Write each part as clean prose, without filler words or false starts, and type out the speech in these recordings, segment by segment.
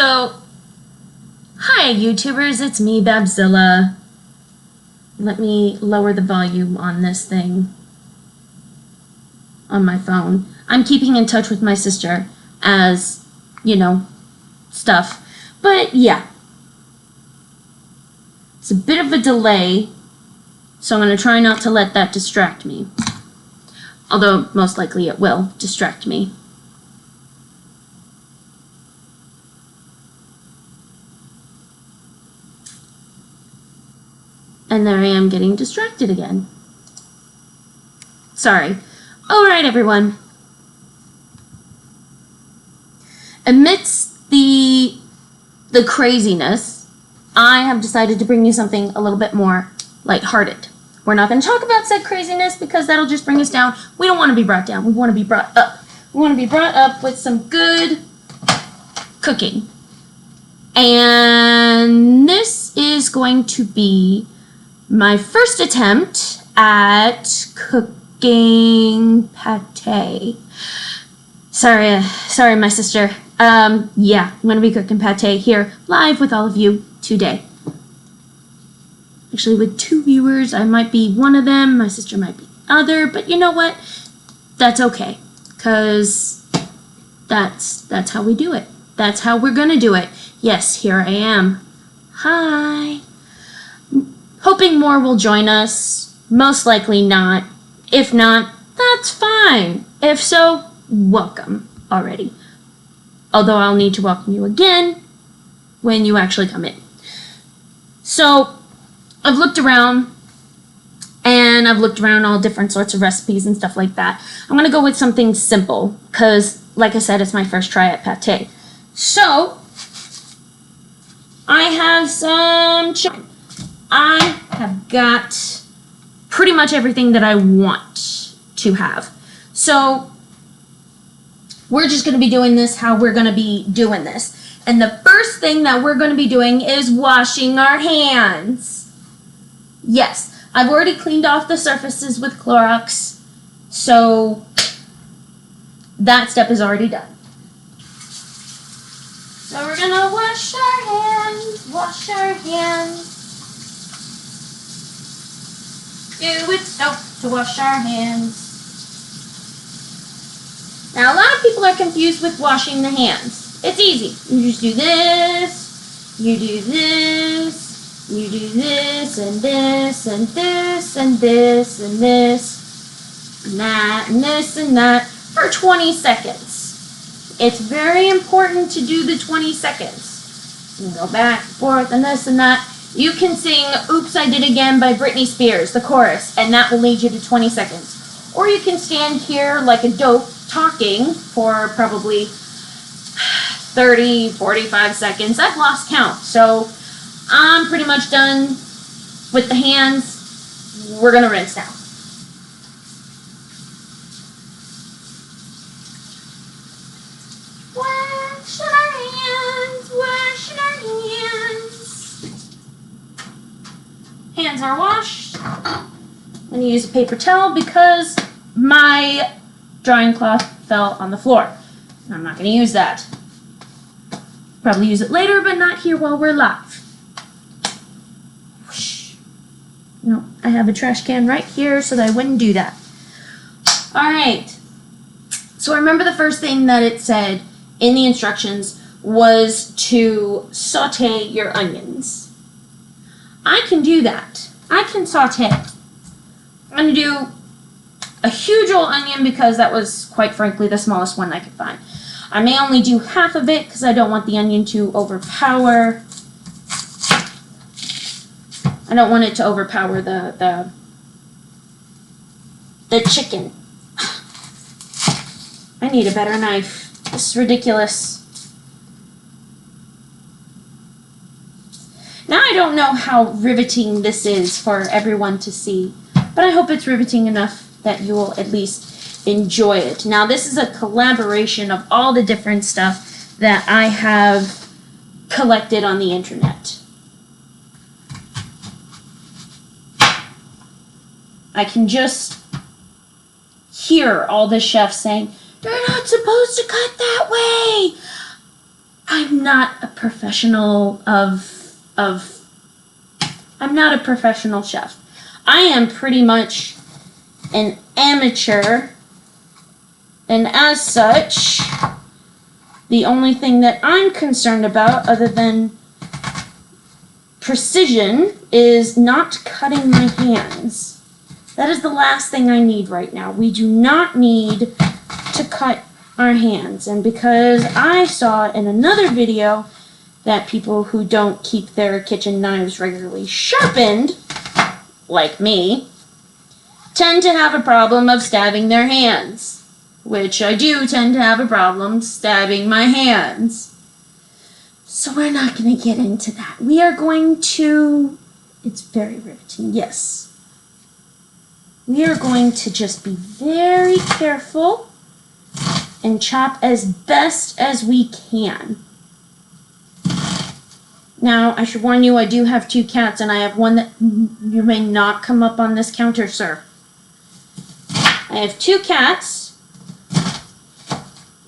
So, hi YouTubers, it's me, Babzilla. Let me lower the volume on this thing on my phone. I'm keeping in touch with my sister as, stuff. But yeah, it's a bit of a delay, so I'm going to try not to let that distract me. Although, most likely it will distract me. And there I am getting distracted again. Sorry. Alright, everyone. Amidst the craziness, I have decided to bring you something a little bit more lighthearted. We're not going to talk about said craziness because that'll just bring us down. We don't want to be brought down. We want to be brought up. We want to be brought up with some good cooking. And this is going to be my first attempt at cooking pate. Sorry, my sister. Yeah, I'm gonna be cooking pate here live with all of you today. Actually, with 2 viewers, I might be one of them. My sister might be other, but you know what? That's okay, cause that's how we do it. That's how we're gonna do it. Yes, here I am. Hi. Hoping more will join us. Most likely not. If not, that's fine. If so, welcome already. Although I'll need to welcome you again when you actually come in. So, I've looked around, and I've looked around all different sorts of recipes and stuff like that. I'm going to go with something simple, because, like I said, it's my first try at pate. So, I have some chicken. I have got pretty much everything that I want to have. So, we're just going to be doing this how we're going to be doing this. And the first thing that we're going to be doing is washing our hands. Yes, I've already cleaned off the surfaces with Clorox, so that step is already done. So we're going to wash our hands. Do with soap to wash our hands. Now, a lot of people are confused with washing the hands. It's easy. You just do this, you do this, you do this, and this, and this, and this, and this, and that, and this, and that, for 20 seconds. It's very important to do the 20 seconds. You go back and forth, and this, and that. You can sing Oops, I Did Again by Britney Spears, the chorus, and that will lead you to 20 seconds. Or you can stand here like a dope talking for probably 30, 45 seconds. I've lost count, so I'm pretty much done with the hands. We're going to rinse now. Wash our hands, wash our hands. Hands are washed. I'm going to use a paper towel because my drying cloth fell on the floor. I'm not going to use that. Probably use it later, but not here while we're live. Whoosh. No, I have a trash can right here so that I wouldn't do that. Alright. So remember the first thing that it said in the instructions was to saute your onions. I can do that. I can saute. I'm going to do a huge old onion because that was, quite frankly, the smallest one I could find. I may only do half of it because I don't want the onion to overpower. I don't want it to overpower the chicken. I need a better knife. This is ridiculous. Now I don't know how riveting this is for everyone to see, but I hope it's riveting enough that you will at least enjoy it. Now, this is a collaboration of all the different stuff that I have collected on the internet. I can just hear all the chefs saying, "You're not supposed to cut that way." I'm not a professional I'm not a professional chef. I am pretty much an amateur, and as such, the only thing that I'm concerned about, other than precision, is not cutting my hands. That is the last thing I need right now. We do not need to cut our hands. And because I saw in another video that people who don't keep their kitchen knives regularly sharpened, like me, tend to have a problem of stabbing their hands. Which I do tend to have a problem stabbing my hands. So we're not going to get into that. We are going to... It's very riveting, yes. We are going to just be very careful and chop as best as we can. Now, I should warn you, I do have 2 cats, and I have one that you may not come up on this counter, sir. I have 2 cats,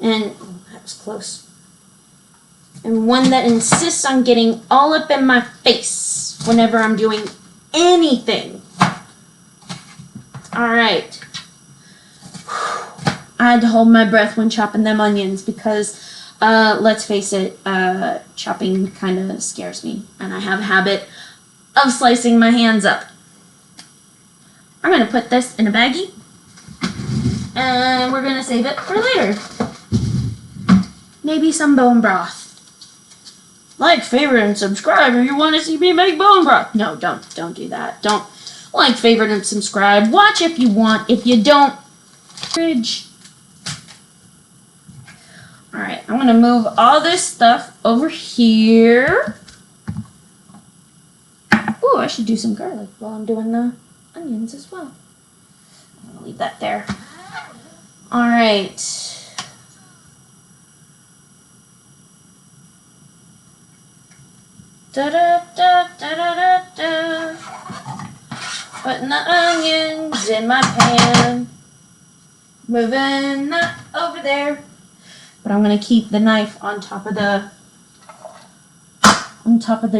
and oh, that was close. And one that insists on getting all up in my face whenever I'm doing anything. Alright. I had to hold my breath when chopping them onions because, let's face it, chopping kind of scares me. And I have a habit of slicing my hands up. I'm going to put this in a baggie. And we're going to save it for later. Maybe some bone broth. Like, favorite, and subscribe if you want to see me make bone broth. No, don't do that. Don't like, favorite, and subscribe. Watch if you want. If you don't, fridge. Alright, I'm going to move all this stuff over here. Ooh, I should do some garlic while I'm doing the onions as well. I'm going to leave that there. Alright. Da-da-da-da-da-da-da. Putting the onions in my pan. Moving that over there. But I'm going to keep the knife on top of the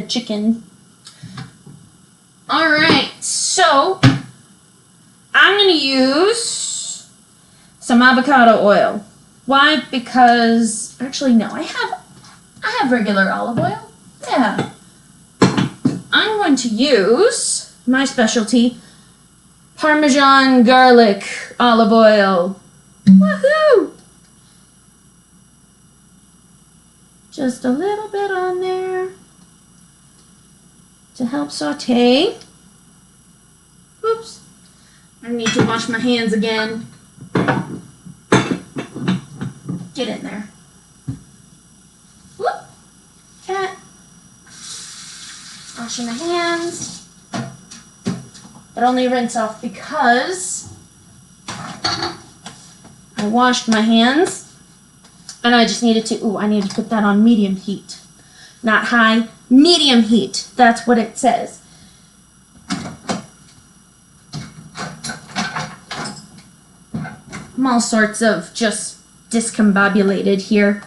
chicken. Alright, so I'm going to use some avocado oil. Why? Because, actually no, I have regular olive oil. Yeah. I'm going to use my specialty, Parmesan garlic olive oil. Woohoo! Just a little bit on there to help saute. Oops. I need to wash my hands again. Get in there. Whoop. Cat. Washing my hands. But only rinse off because I washed my hands. And I just needed to, I need to put that on medium heat. Not high, medium heat. That's what it says. I'm all sorts of just discombobulated here.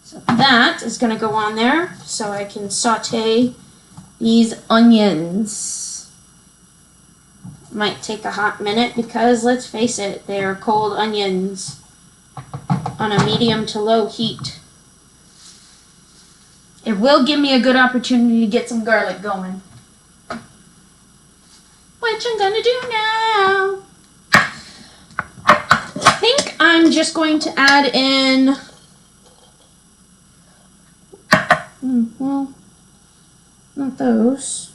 So that is going to go on there so I can saute these onions. Might take a hot minute because, let's face it, they are cold onions on a medium to low heat. It will give me a good opportunity to get some garlic going, which I'm going to do now. I think I'm just going to add in, well, not those.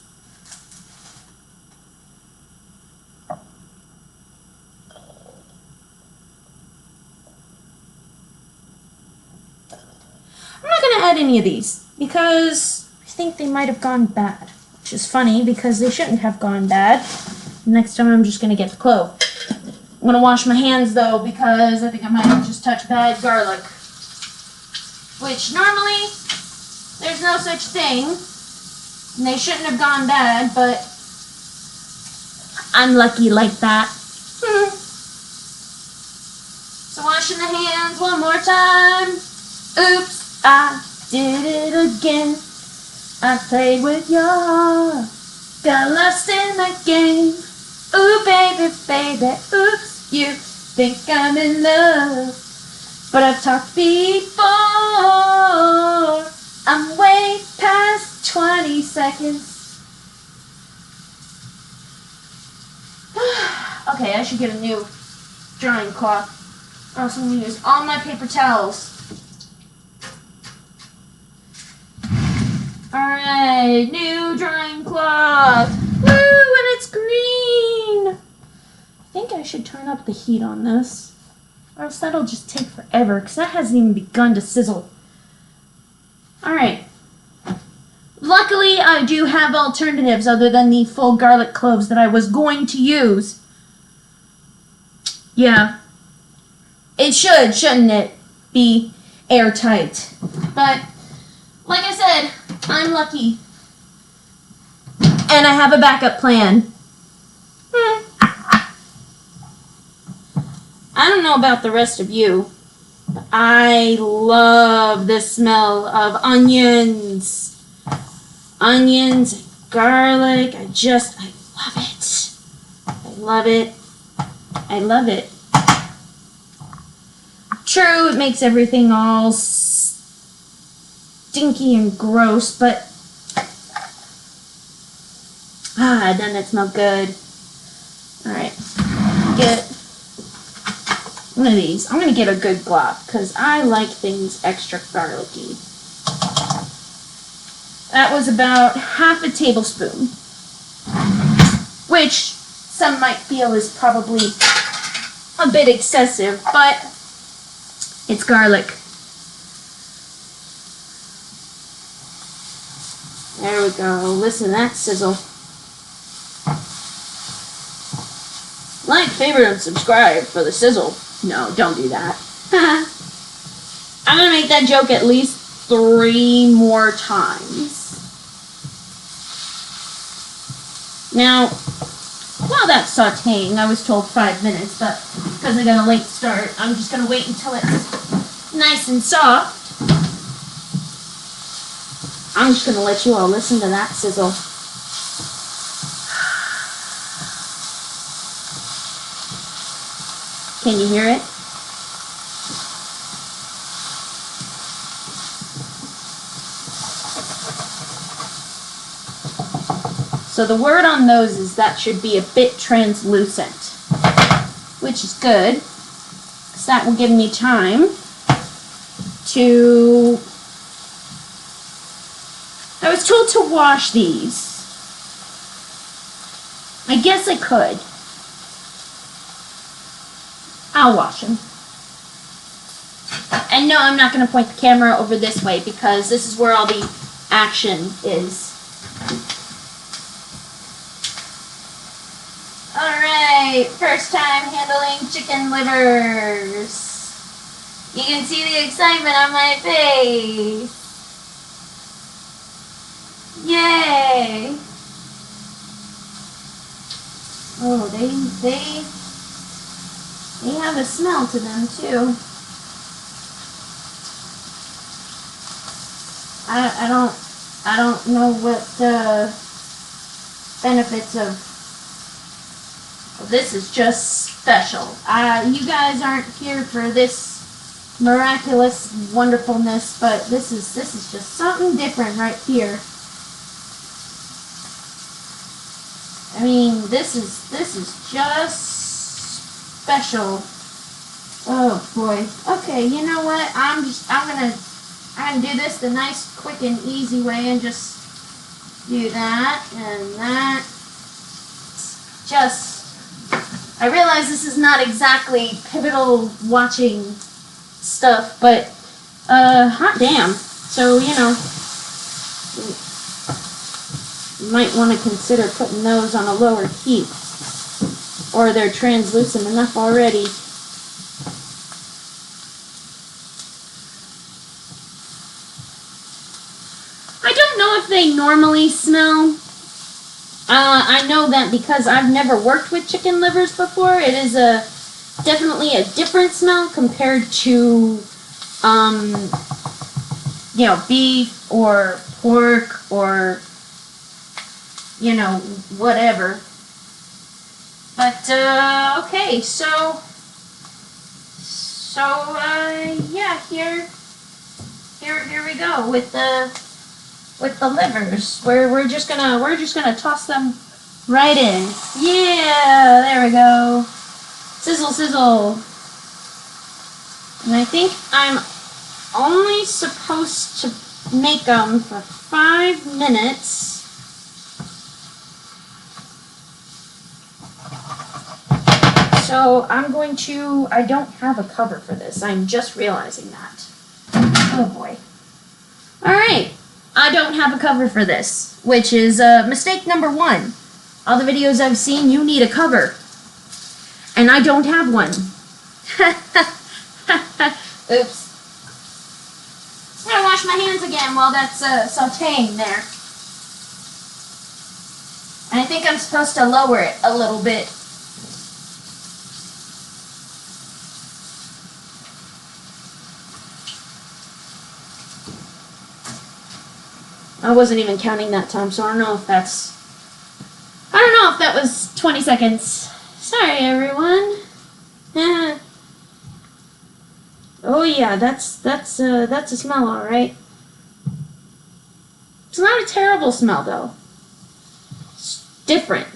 I'm not going to add any of these because I think they might have gone bad, which is funny because they shouldn't have gone bad. Next time I'm just going to get the clove. I'm going to wash my hands though because I think I might have just touched bad garlic, which normally there's no such thing and they shouldn't have gone bad, but I'm lucky like that. So washing the hands one more time. Oops, I did it again. I played with your heart, got lost in the game. Ooh, baby, baby, oops, you think I'm in love, but I've talked before. I'm way past 20 seconds. Okay, I should get a new drying cloth. Or else I'm going to use all my paper towels. Alright, new drying cloth. Woo, and it's green. I think I should turn up the heat on this. Or else that'll just take forever, because that hasn't even begun to sizzle. Alright. Luckily, I do have alternatives other than the full garlic cloves that I was going to use. Yeah. It should, shouldn't it, be airtight. But, like I said, I'm lucky. And I have a backup plan. I don't know about the rest of you, but I love the smell of onions. Onions, garlic, I love it. I love it. I love it. True, it makes everything all stinky and gross, but doesn't it smell good? Alright, get one of these. I'm going to get a good glop, because I like things extra garlicky. That was about half a tablespoon, which some might feel is probably a bit excessive, but it's garlic. There we go. Listen to that sizzle. Like, favorite, and subscribe for the sizzle. No, don't do that. I'm going to make that joke at least 3 more times. Now, while that's sauteing, I was told 5 minutes, but because I got a late start, I'm just going to wait until it's nice and soft. I'm just going to let you all listen to that sizzle. Can you hear it? So the word on those is that should be a bit translucent, which is good, because that will give me time to... I was told to wash these. I guess I could. I'll wash them. And no, I'm not going to point the camera over this way, because this is where all the action is. Alright, first time handling chicken livers. You can see the excitement on my face. Yay! Oh, they have a smell to them too. I don't know what the benefits of. This is just special. You guys aren't here for this miraculous wonderfulness, but this is just something different right here. I mean, this is just special. Oh boy. Okay, you know what? I'm gonna do this the nice, quick, and easy way, and just do that and that. I realize this is not exactly pivotal watching stuff, but hot damn. So, you know, you might want to consider putting those on a lower heat, or they're translucent enough already. I don't know if they normally smell. I know that because I've never worked with chicken livers before. It is definitely a different smell compared to you know, beef or pork or, you know, whatever. But, okay, so, yeah, here we go with the livers. We're just gonna toss them right in. Yeah, there we go. Sizzle, sizzle. And I think I'm only supposed to make them for 5 minutes. So I'm going to, I don't have a cover for this. I'm just realizing that. Oh boy. Alright, I don't have a cover for this, which is mistake number 1. All the videos I've seen, you need a cover. And I don't have one. Oops. I'm gonna wash my hands again while that's sauteing there. And I think I'm supposed to lower it a little bit. I wasn't even counting that time, so I don't know if that was 20 seconds. Sorry, everyone. Oh yeah, that's a smell, all right. It's not a terrible smell though. It's different,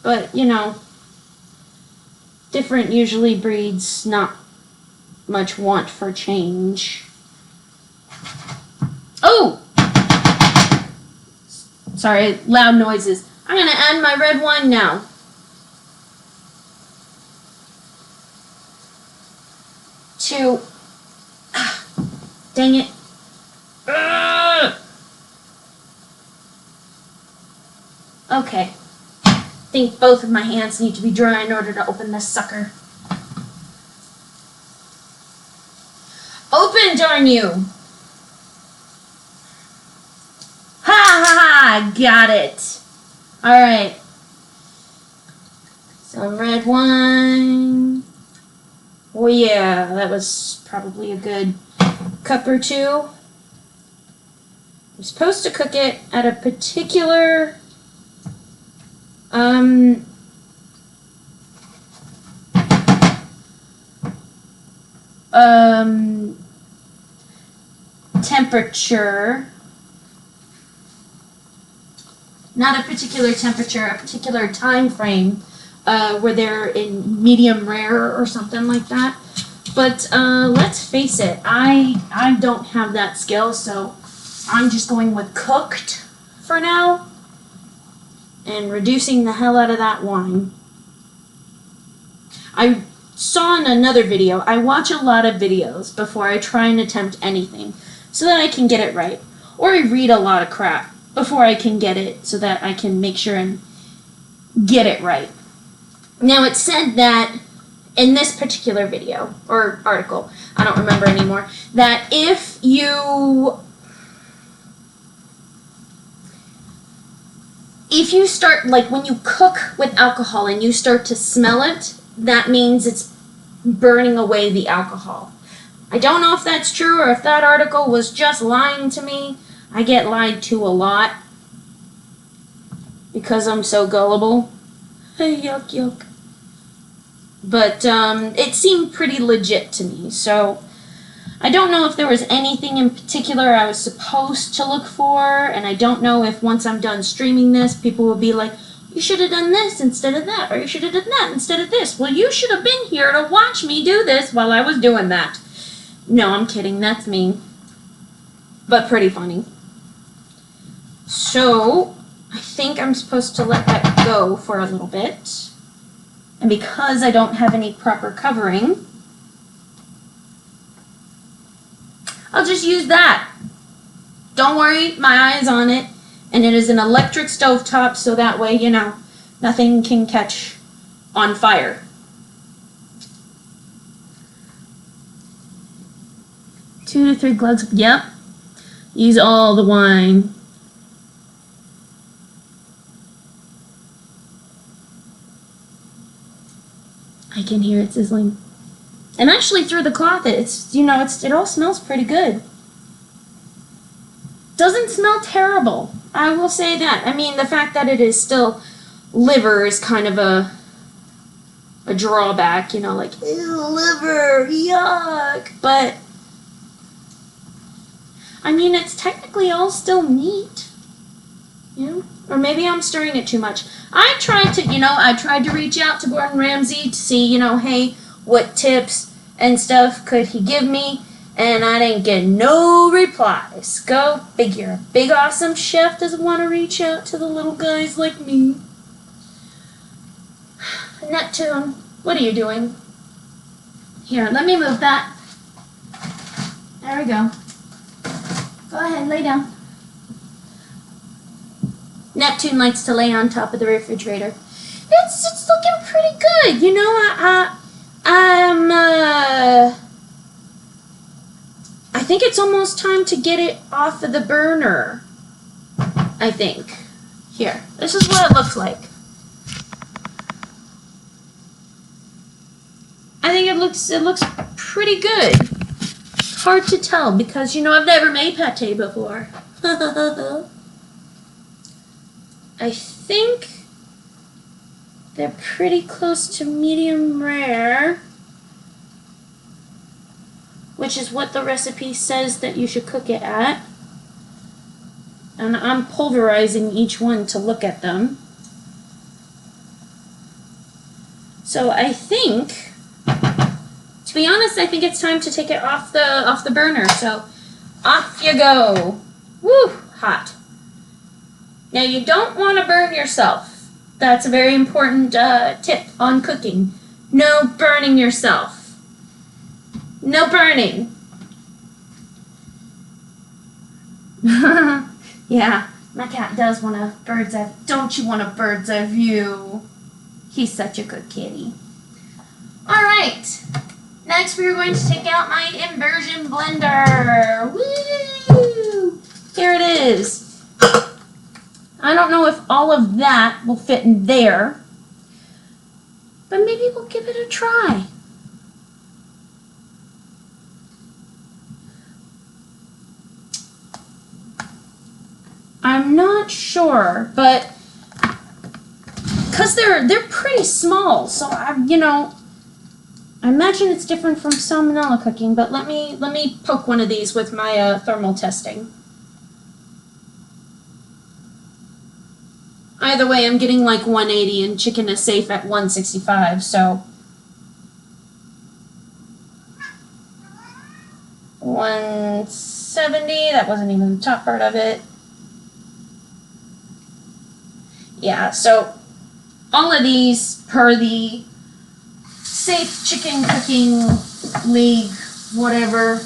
but you know, different usually breeds not much want for change. Oh! Sorry, loud noises. I'm gonna add my red wine now. Dang it. Okay. I think both of my hands need to be dry in order to open this sucker. Open, darn you! Ha ha ha! Got it! Alright. Some red wine. Oh yeah, that was probably a good cup or 2. I'm supposed to cook it at a particular temperature. Not a particular temperature, a particular time frame, where they're in medium rare or something like that. But let's face it, I don't have that skill, so I'm just going with cooked for now and reducing the hell out of that wine. I saw in another video, I watch a lot of videos before I try and attempt anything so that I can get it right. Or I read a lot of crap before I can get it so that I can make sure and get it right. Now it said that in this particular video or article, I don't remember anymore, that if you start, like when you cook with alcohol and you start to smell it, that means it's burning away the alcohol. I don't know if that's true or if that article was just lying to me. I get lied to a lot because I'm so gullible. Hey, yuck, yuck. But it seemed pretty legit to me, so I don't know if there was anything in particular I was supposed to look for, and I don't know if once I'm done streaming this, people will be like, you should have done this instead of that, or you should have done that instead of this. Well, you should have been here to watch me do this while I was doing that. No, I'm kidding, that's mean. But pretty funny. So, I think I'm supposed to let that go for a little bit. And because I don't have any proper covering, I'll just use that. Don't worry, my eye is on it. And it is an electric stovetop, so that way, you know, nothing can catch on fire. Two to 3 glugs. Yep. Use all the wine. I can hear it sizzling. And actually through the cloth, it's, you know, it all smells pretty good. Doesn't smell terrible. I will say that. I mean, the fact that it is still liver is kind of a drawback, you know, like, ew, liver, yuck. But, I mean, it's technically all still meat, you know? Or maybe I'm stirring it too much. I tried to reach out to Gordon Ramsay to see, you know, hey, what tips and stuff could he give me? And I didn't get no replies. Go figure. A big, awesome chef doesn't want to reach out to the little guys like me. Neptune, what are you doing? Here, let me move that. There we go. Go ahead, lay down. Neptune likes to lay on top of the refrigerator. It's looking pretty good. You know, I think it's almost time to get it off of the burner. I think. Here, this is what it looks like. I think it looks pretty good. Hard to tell because, you know, I've never made pate before. I think they're pretty close to medium rare, which is what the recipe says that you should cook it at. And I'm pulverizing each one to look at them. So I think, to be honest, I think it's time to take it off the burner. So off you go. Woo, hot. Now you don't want to burn yourself. That's a very important tip on cooking. No burning yourself. No burning. Yeah, my cat does want a bird's eye. Don't you want a bird's eye view? He's such a good kitty. All right. Next, we are going to take out my immersion blender. Woo! Here it is. I don't know if all of that will fit in there, but maybe we'll give it a try. I'm not sure, but because they're pretty small, so I imagine it's different from salmonella cooking. But let me poke one of these with my thermal testing. Either way, I'm getting like 180 and chicken is safe at 165, so 170, that wasn't even the top part of it. Yeah, so all of these per the Safe Chicken Cooking League, whatever.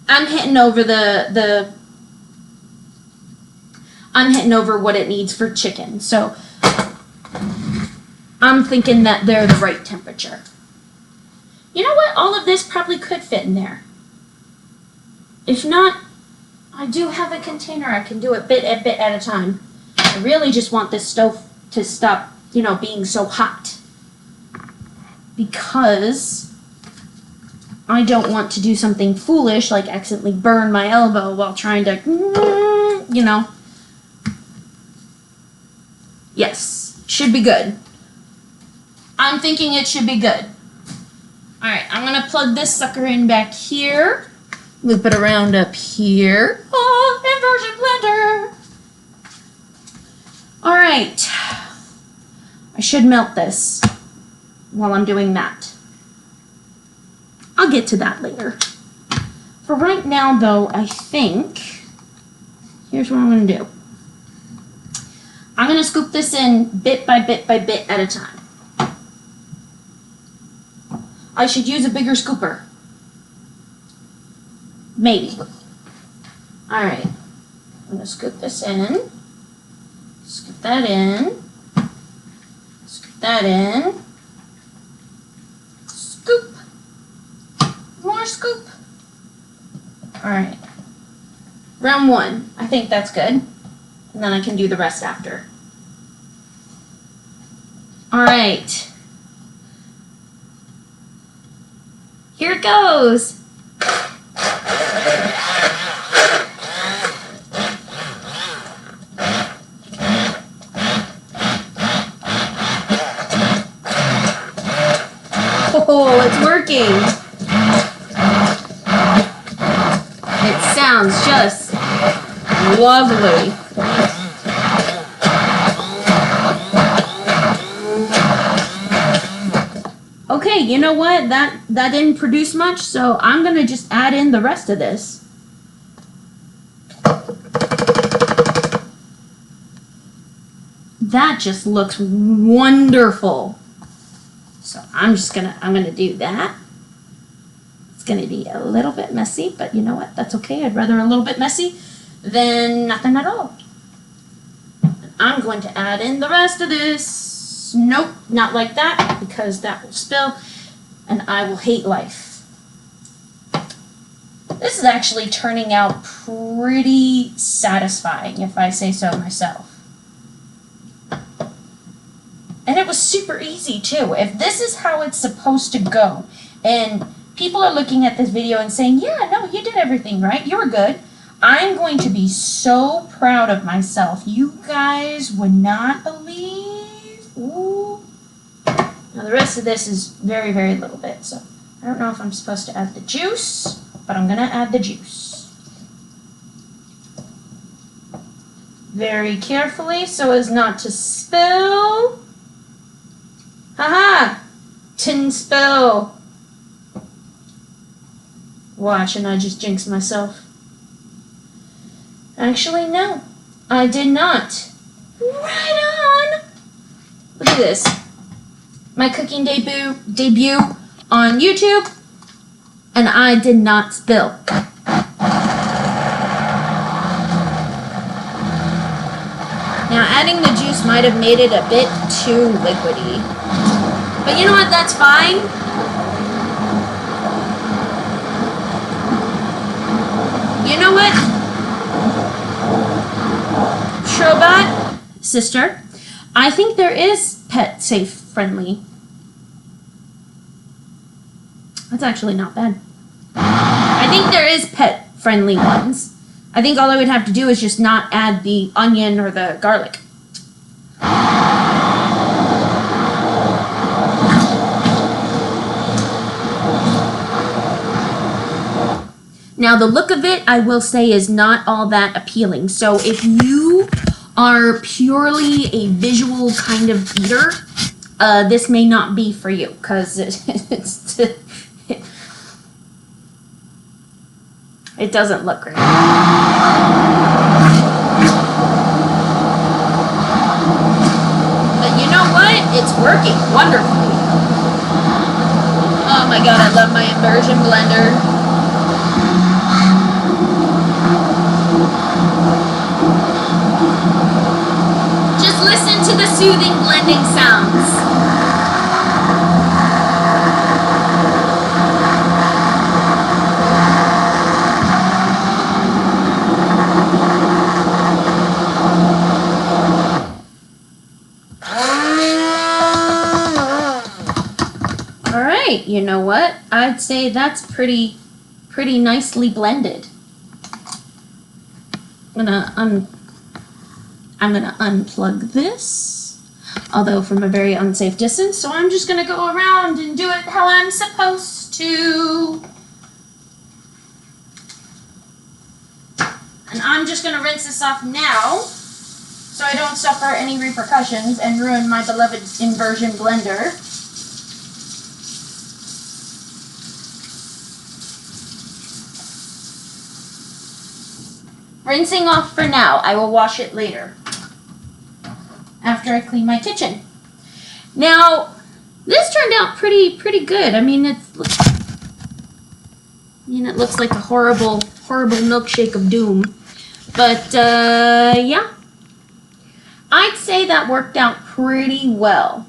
I'm hitting over what it needs for chicken, so I'm thinking that they're the right temperature. You know what? All of this probably could fit in there. If not, I do have a container. I can do it bit at a time. I really just want this stove to stop, being so hot. Because I don't want to do something foolish like accidentally burn my elbow while trying to, Yes, should be good. I'm thinking it should be good. Alright, I'm going to plug this sucker in back here. Loop it around up here. Oh, inversion blender! Alright. I should melt this while I'm doing that. I'll get to that later. For right now, though, I think, here's what I'm going to do. I'm going to scoop this in bit by bit by bit at a time. I should use a bigger scooper. Maybe. Alright. I'm going to scoop this in. Scoop that in. Scoop that in. Scoop. More scoop. Alright. Round one. I think that's good. And then I can do the rest after. Alright. Here it goes. It sounds just lovely. Okay, you know what? That didn't produce much, so I'm going to just add in the rest of this. That just looks wonderful. So I'm gonna do that. It's gonna be a little bit messy, but you know what? That's okay. I'd rather a little bit messy than nothing at all. I'm going to add in the rest of this. Nope, not like that, because that will spill and I will hate life. This is actually turning out pretty satisfying, if I say so myself. And it was super easy too. If this is how it's supposed to go, and people are looking at this video and saying, yeah, no, you did everything right, you were good, I'm going to be so proud of myself. You guys would not believe. Ooh. Now the rest of this is very, very little bit, so I don't know if I'm supposed to add the juice, but I'm gonna add the juice. Very carefully so as not to spill. Haha! Didn't spill. Watch, and I just jinxed myself. Actually, no. I did not. Right on! Look at this. My cooking debut on YouTube, and I did not spill. Now, adding the juice might have made it a bit too liquidy. But you know what? That's fine. You know what? Shrobot, sister, I think there is pet safe friendly. That's actually not bad. I think there is pet friendly ones. I think all I would have to do is just not add the onion or the garlic. Now the look of it, I will say, is not all that appealing. So if you are purely a visual kind of eater, this may not be for you, because it doesn't look great. But you know what? It's working wonderfully. Oh my god, I love my immersion blender. Just listen to the soothing blending sounds. Alright, you know what? I'd say that's pretty nicely blended. I'm gonna unplug this, although from a very unsafe distance, so I'm just gonna go around and do it how I'm supposed to. And I'm just gonna rinse this off now, so I don't suffer any repercussions and ruin my beloved immersion blender. Rinsing off for now. I will wash it later, after I clean my kitchen. Now, this turned out pretty good. I mean, it looks like a horrible milkshake of doom. But yeah, I'd say that worked out pretty well.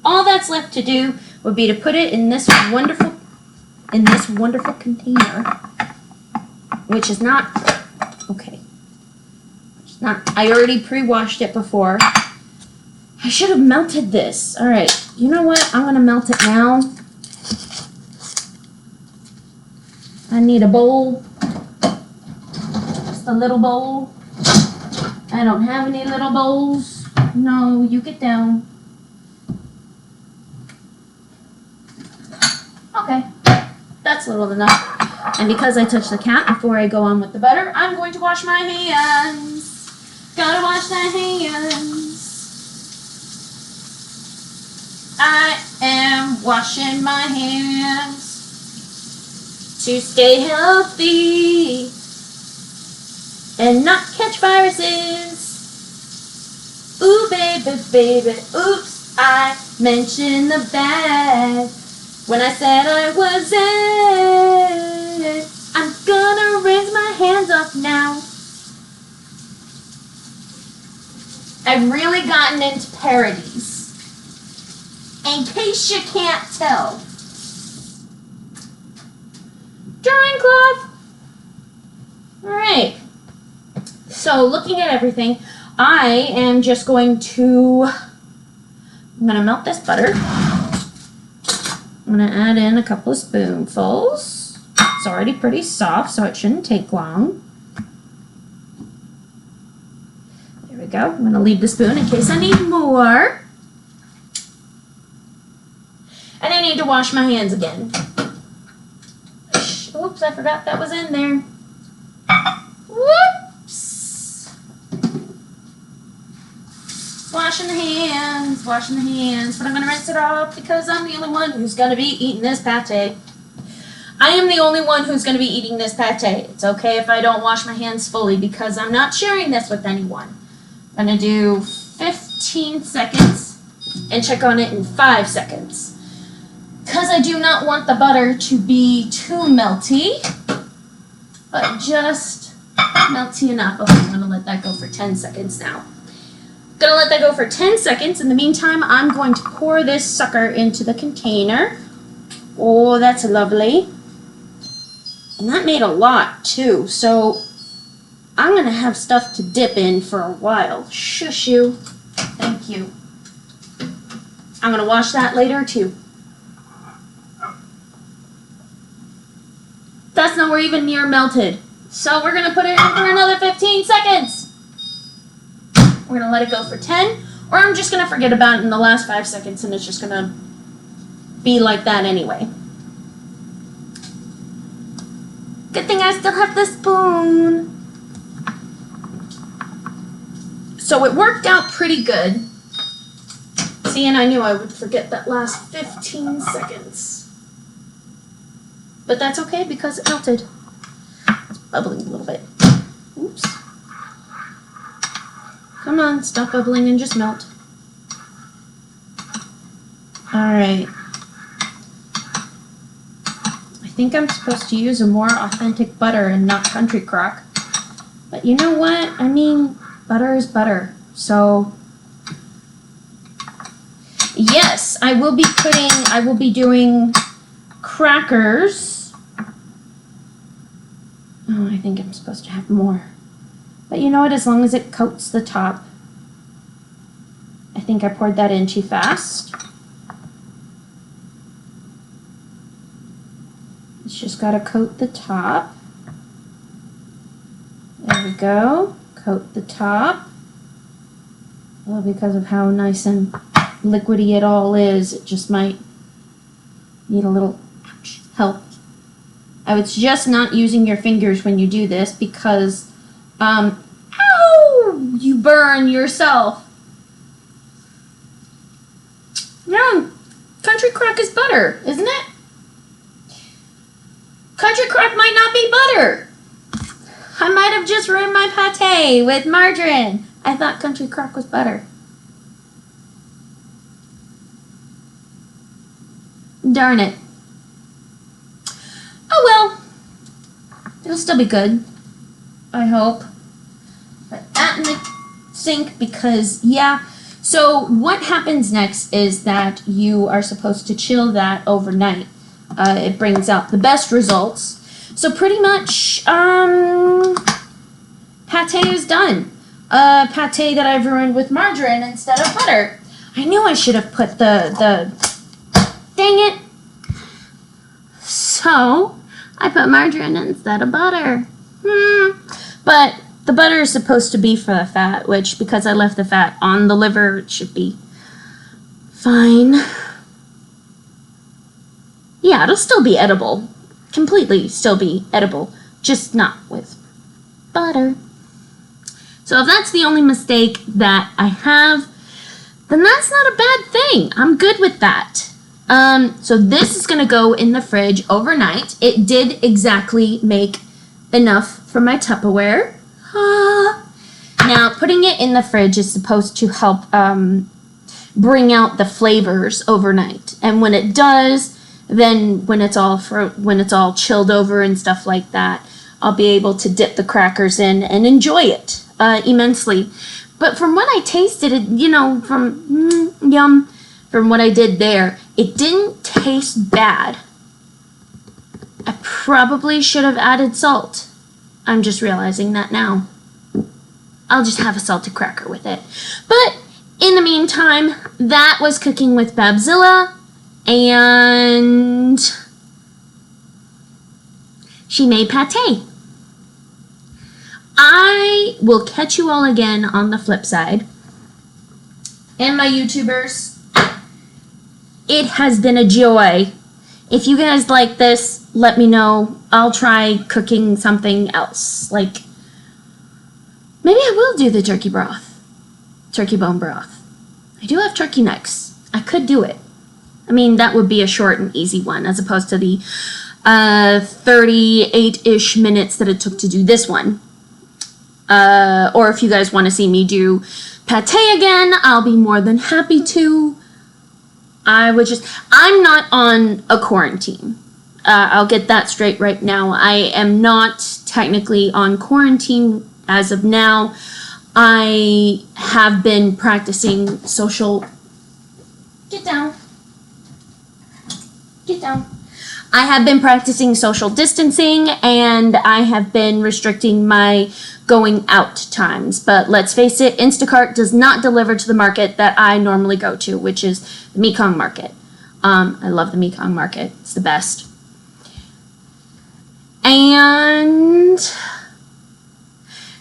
All that's left to do would be to put it in this wonderful container, which is not. Okay. I already pre-washed it before. I should have melted this. Alright, you know what? I'm going to melt it now. I need a bowl. Just a little bowl. I don't have any little bowls. No, you get down. Okay. That's little enough. And because I touched the cap before I go on with the butter, I'm going to wash my hands. Gotta wash my hands. I am washing my hands to stay healthy and not catch viruses. Ooh, baby, baby, oops, I mentioned the bad when I said I wasn't. I'm gonna rinse my hands off now. I've really gotten into parodies. In case you can't tell. Drying cloth. Alright. So looking at everything, I am just going to, I'm going to melt this butter. I'm going to add in a couple of spoonfuls. It's already pretty soft, so it shouldn't take long. There we go. I'm going to leave the spoon in case I need more. And I need to wash my hands again. Oops, I forgot that was in there. Whoops. Washing the hands, but I'm going to rinse it off because I'm the only one who's going to be eating this pate. I am the only one who's going to be eating this pate. It's okay if I don't wash my hands fully because I'm not sharing this with anyone. I'm going to do 15 seconds and check on it in 5 seconds. Because I do not want the butter to be too melty, but just melty enough. Okay, I'm going to let that go for 10 seconds now. Going to let that go for 10 seconds. In the meantime, I'm going to pour this sucker into the container. Oh, that's lovely. And that made a lot, too. So I'm going to have stuff to dip in for a while. Shush you. Thank you. I'm going to wash that later, too. That's nowhere even near melted. So we're going to put it in for another 15 seconds. We're going to let it go for 10. Or I'm just going to forget about it in the last 5 seconds and it's just going to be like that anyway. Good thing I still have the spoon. So it worked out pretty good. See, and I knew I would forget that last 15 seconds. But that's okay because it melted. It's bubbling a little bit. Oops. Come on, stop bubbling and just melt. Alright. I think I'm supposed to use a more authentic butter and not country crock. But you know what? I mean, butter is butter. So, yes, I will be doing crackers. Oh, I think I'm supposed to have more. But you know what? As long as it coats the top. I think I poured that in too fast. It's just got to coat the top. There we go. Coat the top. Well, because of how nice and liquidy it all is, it just might need a little help. I would suggest not using your fingers when you do this because, ow, you burn yourself. Yeah, country crock is butter, isn't it? Country crock might not be butter. I might have just ruined my pate with margarine. I thought country crock was butter. Darn it. Oh well, it'll still be good, I hope. Put that in the sink because, yeah. So what happens next is that you are supposed to chill that overnight. It brings out the best results. So pretty much, pate is done. Pate that I've ruined with margarine instead of butter. I knew I should have put the dang it. So I put margarine instead of butter. But the butter is supposed to be for the fat, which because I left the fat on the liver, it should be fine. Yeah, it'll still be edible. completely still be edible, just not with butter. So if that's the only mistake that I have, then that's not a bad thing. I'm good with that. So this is gonna go in the fridge overnight. It did exactly make enough for my Tupperware. Now, putting it in the fridge is supposed to help bring out the flavors overnight. And when it does, then when it's all chilled over and stuff like that, I'll be able to dip the crackers in and enjoy it immensely. But from what I tasted, from what I did there, it didn't taste bad. I probably should have added salt. I'm just realizing that now. I'll just have a salted cracker with it. But in the meantime, that was Cooking with Babzilla, and she made pate. I will catch you all again on the flip side. And my YouTubers, it has been a joy. If you guys like this, let me know. I'll try cooking something else. Like, maybe I will do the turkey bone broth. I do have turkey necks. I could do it. I mean, that would be a short and easy one as opposed to the 38-ish minutes that it took to do this one. Or if you guys want to see me do pate again, I'll be more than happy to. I'm not on a quarantine. I'll get that straight right now. I am not technically on quarantine as of now. I have been practicing social... Get down. I have been practicing social distancing, and I have been restricting my going out times. But let's face it, Instacart does not deliver to the market that I normally go to, which is the Mekong Market. I love the Mekong Market. It's the best. And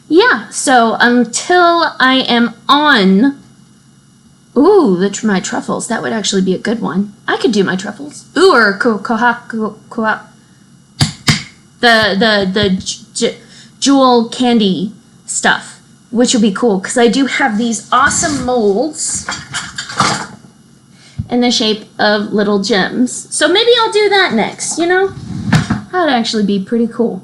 yeah, so until I am on... Ooh, my truffles. That would actually be a good one. I could do my truffles. Ooh, or the jewel candy stuff, which would be cool, because I do have these awesome molds in the shape of little gems. So maybe I'll do that next, you know? That would actually be pretty cool.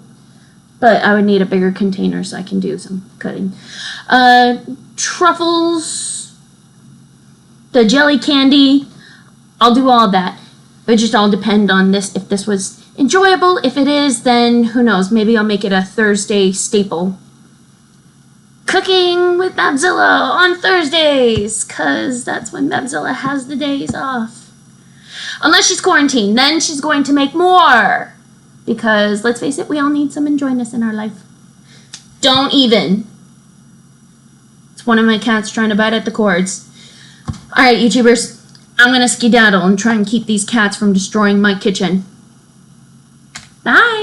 But I would need a bigger container so I can do some cutting. Truffles... The jelly candy, I'll do all that. It just all depend on this, if this was enjoyable. If it is, then who knows, maybe I'll make it a Thursday staple. Cooking with Babzilla on Thursdays, because that's when Babzilla has the days off. Unless she's quarantined, then she's going to make more. Because, let's face it, we all need some enjoyness in our life. Don't even. It's one of my cats trying to bite at the cords. Alright, YouTubers, I'm going to skedaddle and try and keep these cats from destroying my kitchen. Bye!